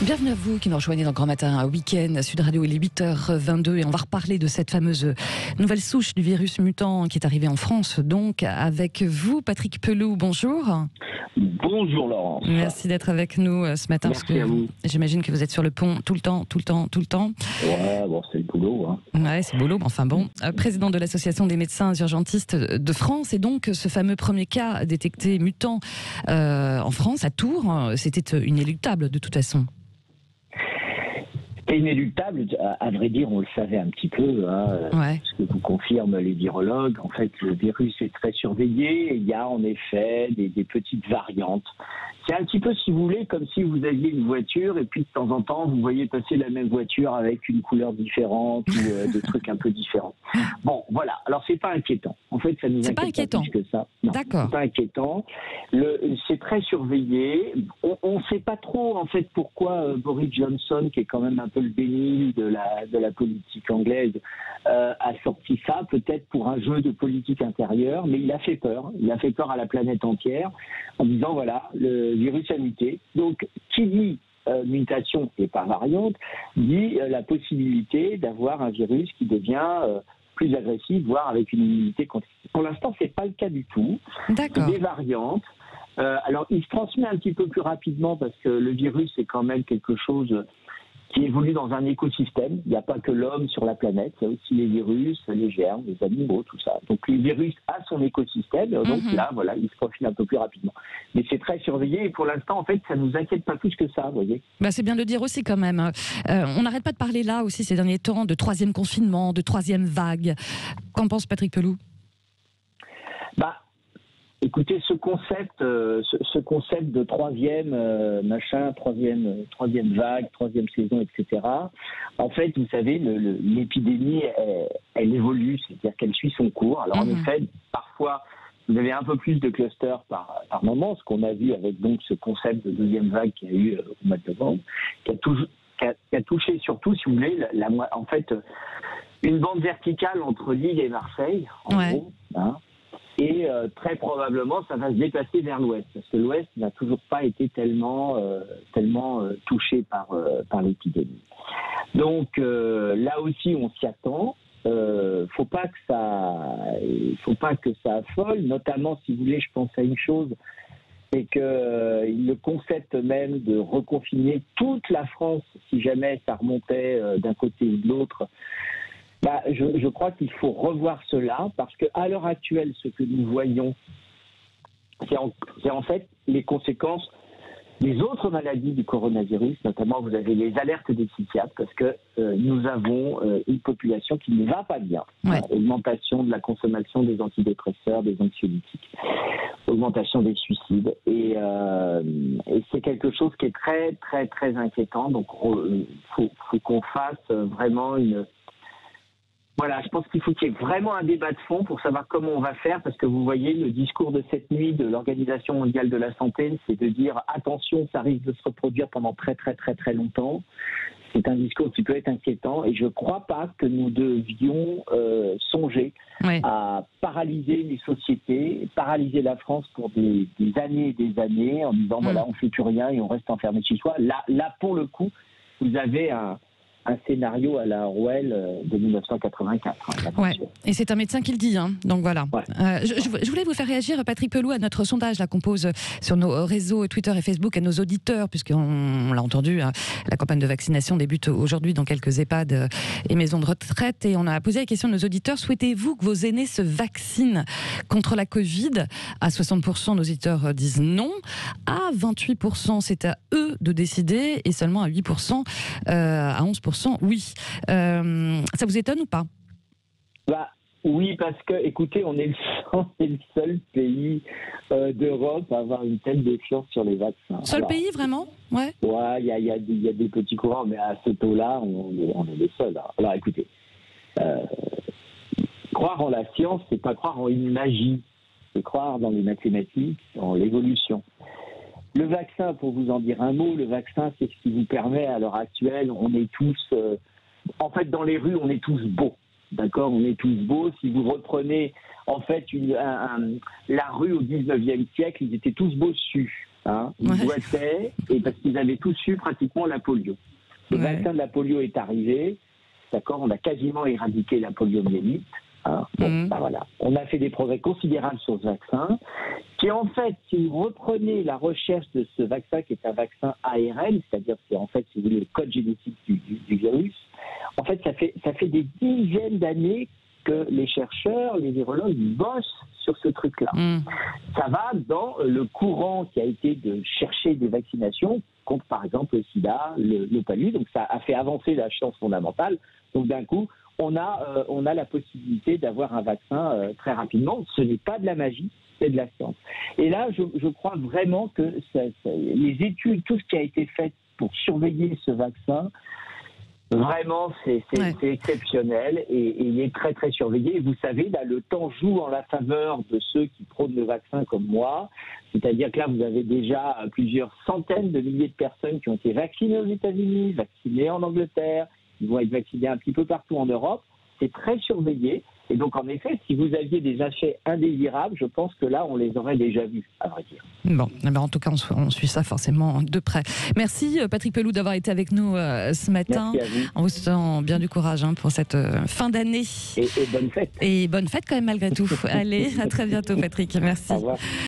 Bienvenue à vous qui nous rejoignez dans Grand Matin Week-end. Sud Radio, il est 8h22 et on va reparler de cette fameuse nouvelle souche du virus mutant qui est arrivée en France. Donc, avec vous, Patrick Pelloux, bonjour. Bonjour Laurence. Merci d'être avec nous ce matin. Merci parce que à vous. J'imagine que vous êtes sur le pont tout le temps. Ouais, bon, c'est le boulot. Hein. Ouais, c'est boulot, mais enfin bon. Président de l'Association des médecins urgentistes de France, et donc ce fameux premier cas détecté mutant en France, à Tours, c'était inéluctable de toute façon. C'est inéluctable, à vrai dire, on le savait un petit peu, hein, Ouais. ce que vous confirment les virologues. En fait, le virus est très surveillé et il y a en effet des petites variantes. C'est un petit peu, si vous voulez, comme si vous aviez une voiture et puis de temps en temps, vous voyez passer la même voiture avec une couleur différente ou des trucs un peu différents. Bon, voilà. Alors, c'est pas inquiétant. En fait, ça nous inquiète pas plus que ça. Non, D'accord. c'est pas inquiétant. C'est très surveillé. On ne sait pas trop, en fait, pourquoi Boris Johnson, qui est quand même un peu le béni de la politique anglaise, a sorti ça, peut-être pour un jeu de politique intérieure, mais il a fait peur. Il a fait peur à la planète entière en disant, voilà, le virus a muté. Donc, qui dit mutation et pas variante, dit la possibilité d'avoir un virus qui devient plus agressif, voire avec une immunité contre. Pour l'instant, c'est pas le cas du tout. D'accord. Des variantes. Alors, il se transmet un petit peu plus rapidement parce que le virus est quand même quelque chose qui évolue dans un écosystème. Il n'y a pas que l'homme sur la planète, il y a aussi les virus, les germes, les animaux, tout ça. Donc le virus a son écosystème, donc là, voilà, il se profile un peu plus rapidement. Mais c'est très surveillé et pour l'instant, en fait, ça ne nous inquiète pas plus que ça, vous voyez. Bah, c'est bien de le dire aussi quand même. On n'arrête pas de parler là aussi ces derniers temps de troisième confinement, de troisième vague. Qu'en pense Patrick Pelloux ? Bah, écoutez, ce concept de troisième troisième vague, troisième saison, etc. En fait, vous savez, l'épidémie, elle évolue, c'est-à-dire qu'elle suit son cours. Alors en effet, parfois, vous avez un peu plus de clusters par moment, ce qu'on a vu avec donc ce concept de deuxième vague qu'il y a eu au mois de novembre, qui a touché surtout, si vous voulez, en fait, une bande verticale entre Lille et Marseille, en gros, hein. Et très probablement, ça va se déplacer vers l'Ouest, parce que l'Ouest n'a toujours pas été tellement touché par l'épidémie. Donc là aussi, on s'y attend. Faut pas que ça affole, notamment si vous voulez, je pense à une chose, c'est que le concept même de reconfiner toute la France, si jamais ça remontait d'un côté ou de l'autre. Bah, je crois qu'il faut revoir cela parce qu'à l'heure actuelle, ce que nous voyons, c'est en fait les conséquences des autres maladies du coronavirus. Notamment, vous avez les alertes des psychiatres parce que nous avons une population qui ne va pas bien. Ouais. Augmentation de la consommation des antidépresseurs, des anxiolytiques, augmentation des suicides. Et c'est quelque chose qui est très, très, très inquiétant. Donc, faut qu'on fasse vraiment une... Voilà, je pense qu'il faut qu'il y ait vraiment un débat de fond pour savoir comment on va faire, parce que vous voyez, le discours de cette nuit de l'Organisation mondiale de la santé, c'est de dire attention, ça risque de se reproduire pendant très très très très longtemps. C'est un discours qui peut être inquiétant et je ne crois pas que nous devions songer à paralyser les sociétés, paralyser la France pour des années et des années en disant voilà, on ne fait plus rien et on reste enfermé chez soi. Là pour le coup, vous avez un scénario à la Orwell de 1984. Ouais. Et c'est un médecin qui le dit, hein. Donc voilà. Ouais. Je voulais vous faire réagir, Patrick Pelloux, à notre sondage là, qu'on pose sur nos réseaux Twitter et Facebook à nos auditeurs, puisqu'on l'a entendu, hein, la campagne de vaccination débute aujourd'hui dans quelques EHPAD et maisons de retraite. Et on a posé la question à nos auditeurs, souhaitez-vous que vos aînés se vaccinent contre la Covid ? À 60%, nos auditeurs disent non. À 28%, c'est à eux de décider. Et seulement à 8%, à 11%, oui. Ça vous étonne ou pas ? Bah, oui, parce que, écoutez, on est le seul pays d'Europe à avoir une telle défiance sur les vaccins. Seul pays, vraiment ? Ouais. Ouais, il y a des petits courants, mais à ce taux-là, on est les seuls. Hein. Alors, écoutez, croire en la science, c'est pas croire en une magie. C'est croire dans les mathématiques, dans l'évolution. Le vaccin, pour vous en dire un mot, le vaccin, c'est ce qui vous permet, à l'heure actuelle, on est tous... en fait, dans les rues, on est tous beaux. D'accord ? On est tous beaux. Si vous reprenez, en fait, la rue au 19e siècle, ils étaient tous bossus. Ils boitaient, et parce qu'ils avaient tous eu pratiquement la polio. Le vaccin de la polio est arrivé, d'accord, on a quasiment éradiqué la poliomyélite. Voilà. On a fait des progrès considérables sur ce vaccin, qui en fait, si vous reprenez la recherche de ce vaccin, qui est un vaccin ARN, c'est-à-dire c'est en fait, si vous voulez, le code génétique du virus, en fait, ça fait des dizaines d'années que les chercheurs, les virologues bossent sur ce truc-là. Ça va dans le courant qui a été de chercher des vaccinations contre, par exemple, le sida, le palu. Donc, ça a fait avancer la science fondamentale. Donc, d'un coup, on a la possibilité d'avoir un vaccin très rapidement. Ce n'est pas de la magie, c'est de la science. Et là, je crois vraiment que les études, tout ce qui a été fait pour surveiller ce vaccin, vraiment, c'est exceptionnel et il est très, très surveillé. Et vous savez, là, le temps joue en la faveur de ceux qui prônent le vaccin comme moi. C'est-à-dire que là, vous avez déjà plusieurs centaines de milliers de personnes qui ont été vaccinées aux États-Unis, vaccinées en Angleterre. Ils vont être vaccinés un petit peu partout en Europe. C'est très surveillé. Et donc, en effet, si vous aviez des effets indésirables, je pense que là, on les aurait déjà vus, à vrai dire. Bon, en tout cas, on suit ça forcément de près. Merci, Patrick Pelloux, d'avoir été avec nous ce matin. Merci à vous. On vous souhaite bien du courage pour cette fin d'année. Et bonne fête. Et bonne fête quand même, malgré tout. Allez, à très bientôt, Patrick. Merci. Au revoir.